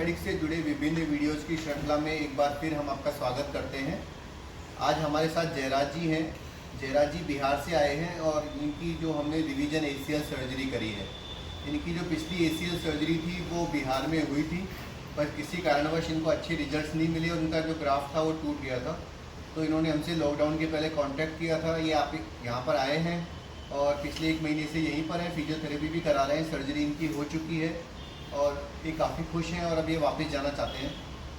Orthopaedics से जुड़े विभिन्न वीडियोज़ की श्रृंखला में एक बार फिर हम आपका स्वागत करते हैं। आज हमारे साथ जयराज जी हैं। जयराज जी बिहार से आए हैं और इनकी जो हमने रिवीजन ACL सर्जरी करी है, इनकी जो पिछली ACL सर्जरी थी वो बिहार में हुई थी, पर किसी कारणवश इनको अच्छे रिजल्ट्स नहीं मिले और उनका जो ग्राफ्ट था वो टूट गया था। तो इन्होंने हमसे लॉकडाउन के पहले कांटेक्ट किया था। ये आप यहाँ पर आए हैं और पिछले 1 महीने से यहीं पर हैं, फिजियोथेरेपी भी करा रहे हैं। सर्जरी इनकी हो चुकी है और ये काफ़ी खुश हैं और अब ये वापस जाना चाहते हैं।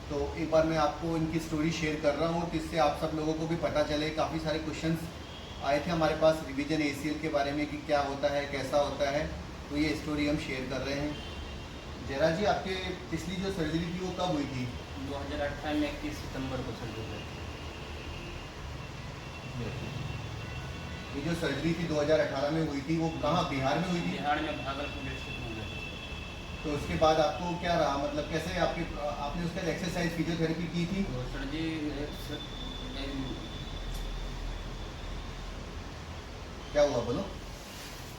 तो एक बार मैं आपको इनकी स्टोरी शेयर कर रहा हूँ जिससे आप सब लोगों को भी पता चले। काफ़ी सारे क्वेश्चंस आए थे हमारे पास रिवीजन ACL के बारे में कि क्या होता है, कैसा होता है, तो ये स्टोरी हम शेयर कर रहे हैं। जयराज जी, आपके पिछली जो सर्जरी थी वो कब हुई थी? 2018 में 21 सितंबर को सर्जरी हुई थी। ये जो सर्जरी थी 2018 में हुई थी वो कहाँ, बिहार में हुई थी? बिहार में भागलपुर डिस्ट्रिक्ट में हुई थी। तो उसके बाद आपको क्या रहा, मतलब कैसे आपने उसका एक्सरसाइज फिजियोथेरेपी की थी? तो सर जी क्या हुआ बोलो?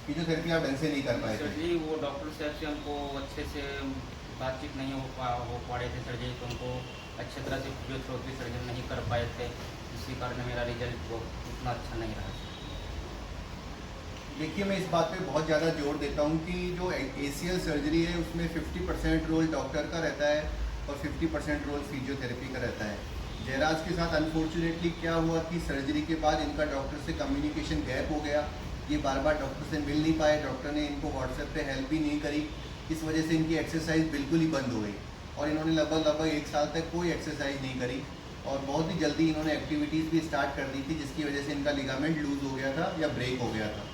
फिजियोथेरेपी आप ढंग से नहीं कर पाए सर थे? जी वो डॉक्टर साहब से हमको अच्छे से बातचीत नहीं हो पा रहे थे सर जी, तो हमको अच्छे तरह से फिजियोथेरेपी सर्जरी नहीं कर पाए थे। इसी कारण मेरा रिजल्ट वो उतना अच्छा नहीं रहा। देखिए, मैं इस बात पे बहुत ज़्यादा जोर देता हूँ कि जो ACL सर्जरी है उसमें 50% रोल डॉक्टर का रहता है और 50% रोल फिजियोथेरेपी का रहता है। जयराज के साथ अनफॉर्चुनेटली क्या हुआ कि सर्जरी के बाद इनका डॉक्टर से कम्युनिकेशन गैप हो गया। ये बार बार डॉक्टर से मिल नहीं पाए, डॉक्टर ने इनको व्हाट्सएप पे हेल्प भी नहीं करी। इस वजह से इनकी एक्सरसाइज बिल्कुल ही बंद हो गई और इन्होंने लगभग 1 साल तक कोई एक्सरसाइज नहीं करी और बहुत ही जल्दी इन्होंने एक्टिविटीज़ भी स्टार्ट कर दी थी, जिसकी वजह से इनका लिगामेंट लूज़ हो गया था या ब्रेक हो गया था।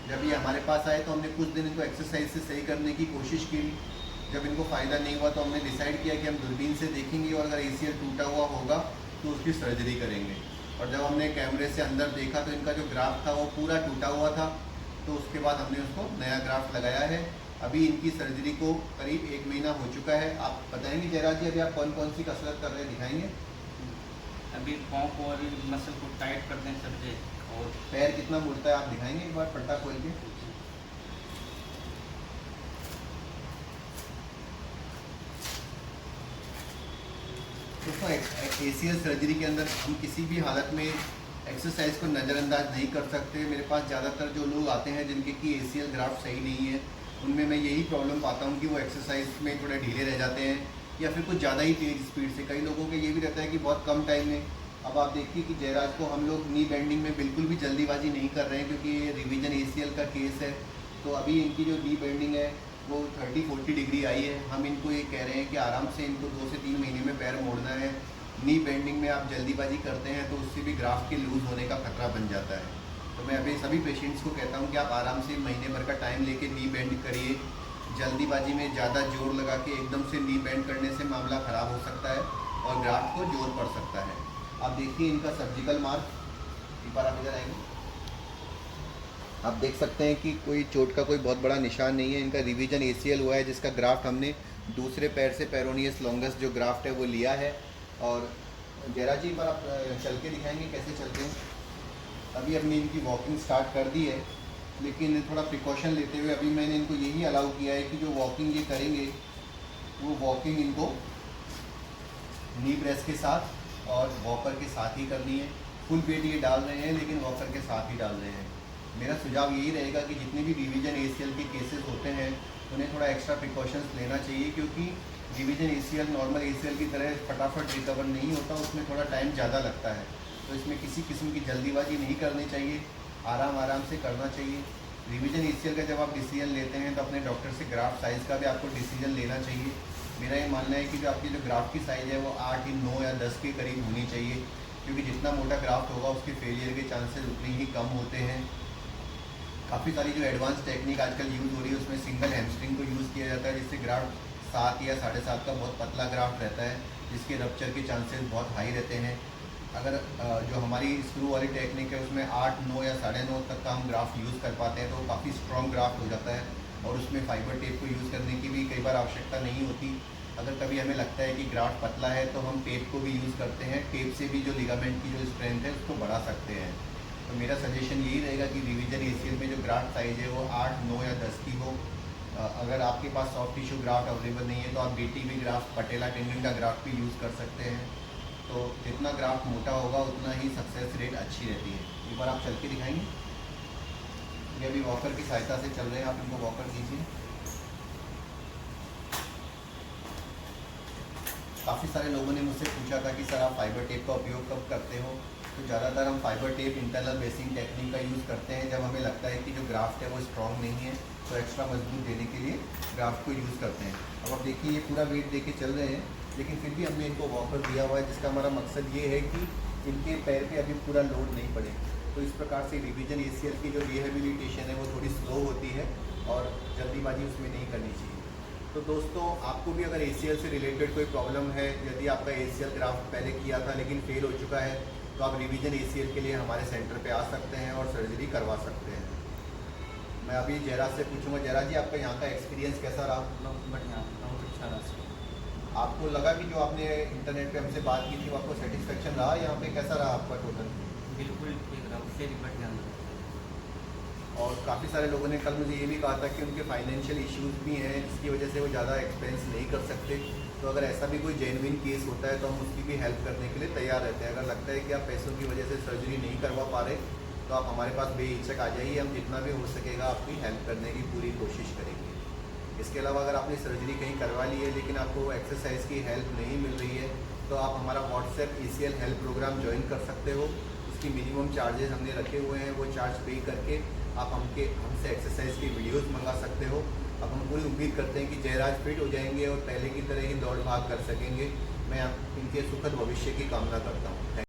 जब ये हमारे पास आए तो हमने कुछ दिन इनको एक्सरसाइज से सही करने की कोशिश की। जब इनको फ़ायदा नहीं हुआ तो हमने डिसाइड किया कि हम दूरबीन से देखेंगे और अगर ACL टूटा हुआ होगा तो उसकी सर्जरी करेंगे। और जब हमने कैमरे से अंदर देखा तो इनका जो ग्राफ्ट था वो पूरा टूटा हुआ था, तो उसके बाद हमने उसको नया ग्राफ्ट लगाया है। अभी इनकी सर्जरी को करीब 1 महीना हो चुका है। आप बताएंगे जयराज जी, अभी आप कौन कौन सी कसरत कर रहे हैं, दिखाएंगे? अभी पाँव को और मसल को टाइट कर दें सर जी, और पैर कितना मुड़ता है आप दिखाएंगे एक बार पट्टा खोल के? दोस्तों, ACL सर्जरी के अंदर हम किसी भी हालत में एक्सरसाइज को नज़रअंदाज नहीं कर सकते। मेरे पास ज़्यादातर जो लोग आते हैं जिनके की ACL ग्राफ्ट सही नहीं है, उनमें मैं यही प्रॉब्लम पाता हूँ कि वो एक्सरसाइज में थोड़े ढीले रह जाते हैं या फिर कुछ ज़्यादा ही तेज़ स्पीड से। कई लोगों के ये भी रहता है कि बहुत कम टाइम में। अब आप देखिए कि जयराज को हम लोग नी बेंडिंग में बिल्कुल भी जल्दीबाजी नहीं कर रहे हैं क्योंकि ये रिवीजन ACL का केस है। तो अभी इनकी जो नी बेंडिंग है वो 30-40 डिग्री आई है। हम इनको ये कह रहे हैं कि आराम से इनको 2 से 3 महीने में पैर मोड़ना है। नी बेंडिंग में आप जल्दीबाजी करते हैं तो उससे भी ग्राफ्ट के लूज़ होने का खतरा बन जाता है। तो मैं अभी सभी पेशेंट्स को कहता हूँ कि आप आराम से महीने भर का टाइम लेके नी बेंड करिए। जल्दीबाजी में ज़्यादा जोर लगा के एकदम से नी बेंड करने से मामला ख़राब हो सकता है और ग्राफ्ट को जोर पड़ सकता है। आप देखिए इनका सर्जिकल मार्क, एक बार आप इधर आएंगे, आप देख सकते हैं कि कोई चोट का कोई बहुत बड़ा निशान नहीं है। इनका रिवीजन ACL हुआ है जिसका ग्राफ्ट हमने दूसरे पैर से पेरोनियस लॉन्गस जो ग्राफ्ट है वो लिया है। और जयराज जी, पर आप चल के दिखाएंगे कैसे चलते हैं? अभी हमने इनकी वॉकिंग स्टार्ट कर दी है, लेकिन थोड़ा प्रिकॉशन लेते हुए अभी मैंने इनको यही अलाउ किया है कि जो वॉकिंग ये करेंगे वो वॉकिंग इनको नी प्रेस के साथ और वॉकर के साथ ही करनी है। फुल वेट ये डाल रहे हैं लेकिन वॉकर के साथ ही डाल रहे हैं। मेरा सुझाव यही रहेगा कि जितने भी रिवीजन ACL के केसेस होते हैं उन्हें थोड़ा एक्स्ट्रा प्रिकॉशंस लेना चाहिए, क्योंकि रिवीजन ACL नॉर्मल ACL की तरह फटाफट रिकवर नहीं होता, उसमें थोड़ा टाइम ज़्यादा लगता है। तो इसमें किसी किस्म की जल्दीबाजी नहीं करनी चाहिए, आराम आराम से करना चाहिए। रिवीजन ACL का जब आप डिसीजन लेते हैं तो अपने डॉक्टर से ग्राफ्ट साइज़ का भी आपको डिसीजन लेना चाहिए। मेरा ये मानना है कि जो आपकी जो ग्राफ्ट की साइज़ है वो 8, 9 या 10 के करीब होनी चाहिए, क्योंकि जितना मोटा ग्राफ्ट होगा उसके फेलियर के चांसेस उतने ही कम होते हैं। काफ़ी सारी जो एडवांस टेक्निक आजकल यूज़ हो रही है उसमें सिंगल हैमस्ट्रिंग को यूज़ किया जाता है, जिससे ग्राफ्ट 7 या 7.5 का बहुत पतला ग्राफ्ट रहता है, जिसके रप्चर के चांसेस बहुत हाई रहते हैं। अगर जो हमारी स्क्रू वाली टेक्निक है उसमें 8, 9 या 9.5 तक का हम ग्राफ्ट यूज़ कर पाते हैं, तो वो काफ़ी स्ट्रॉन्ग ग्राफ्ट हो जाता है और उसमें फाइबर टेप को यूज़ करने की भी कई बार आवश्यकता नहीं होती। अगर कभी हमें लगता है कि ग्राफ्ट पतला है तो हम टेप को भी यूज़ करते हैं। टेप से भी जो लिगामेंट की जो स्ट्रेंथ है उसको बढ़ा सकते हैं। तो मेरा सजेशन यही रहेगा कि रिवीजन ACL में जो ग्राफ्ट साइज़ है वो 8, 9 या 10 की हो अगर आपके पास सॉफ्ट टिश्यू ग्राफ्ट अवेलेबल नहीं है तो आप BTB ग्राफ्ट, पटेला टेंडन का ग्राफ्ट भी यूज़ कर सकते हैं। तो जितना ग्राफ्ट मोटा होगा उतना ही सक्सेस रेट अच्छी रहती है। एक बार आप चल के दिखाएंगे। ये अभी वॉकर की सहायता से चल रहे हैं, आप इनको वॉकर कीजिए। काफ़ी सारे लोगों ने मुझसे पूछा था कि सर आप फाइबर टेप का उपयोग कब करते हो। तो ज़्यादातर हम fibre tape internal basin technique का यूज़ करते हैं जब हमें लगता है कि जो ग्राफ्ट है वो स्ट्रॉन्ग नहीं है, तो एक्स्ट्रा मजबूत देने के लिए ग्राफ्ट को यूज़ करते हैं। अब आप देखिए ये पूरा वेट दे के चल रहे हैं, लेकिन फिर भी हमने इनको वॉकर दिया हुआ है, जिसका हमारा मकसद ये है कि इनके पैर पे अभी पूरा लोड नहीं पड़े। तो इस प्रकार से रिवीजन ACL की जो रिहेबिलिटेशन है वो थोड़ी स्लो होती है और जल्दीबाजी उसमें नहीं करनी चाहिए। तो दोस्तों, आपको भी अगर ACL से रिलेटेड कोई प्रॉब्लम है, यदि आपका ACL ग्राफ्ट पहले किया था लेकिन फेल हो चुका है, तो आप रिवीजन ACL के लिए हमारे सेंटर पे आ सकते हैं और सर्जरी करवा सकते हैं। मैं अभी जयराज से पूछूंगा, जयराज जी आपका यहाँ का एक्सपीरियंस कैसा रहा? बहुत बढ़िया, बहुत अच्छा रहा। आपको लगा कि जो आपने इंटरनेट पे हमसे बात की थी वो आपको सेटिस्फेक्शन रहा? यहाँ पे कैसा रहा आपका टोटल? बिल्कुल ठीक रहा, उससे भी बढ़िया रहा। और काफ़ी सारे लोगों ने कल मुझे ये भी कहा था कि उनके फाइनेंशियल इश्यूज़ भी हैं, जिसकी वजह से वो ज़्यादा एक्सपेंस नहीं कर सकते। तो अगर ऐसा भी कोई जेन्युइन केस होता है तो हम उसकी भी हेल्प करने के लिए तैयार रहते हैं। अगर लगता है कि आप पैसों की वजह से सर्जरी नहीं करवा पा रहे, तो आप हमारे पास बेहिचक आ जाइए, हम जितना भी हो सकेगा आपकी हेल्प करने की पूरी कोशिश करेंगे। इसके अलावा अगर आपने सर्जरी कहीं करवा ली है लेकिन आपको एक्सरसाइज की हेल्प नहीं मिल रही है, तो आप हमारा WhatsApp ACL help programme join कर सकते हो। उसकी मिनिमम चार्जेस हमने रखे हुए हैं, वो चार्ज पे करके आप हमसे एक्सरसाइज की वीडियोस मंगा सकते हो। अब हम पूरी उम्मीद करते हैं कि जयराज फिट हो जाएंगे और पहले की तरह ही दौड़ भाग कर सकेंगे। मैं आप इनके सुखद भविष्य की कामना करता हूँ।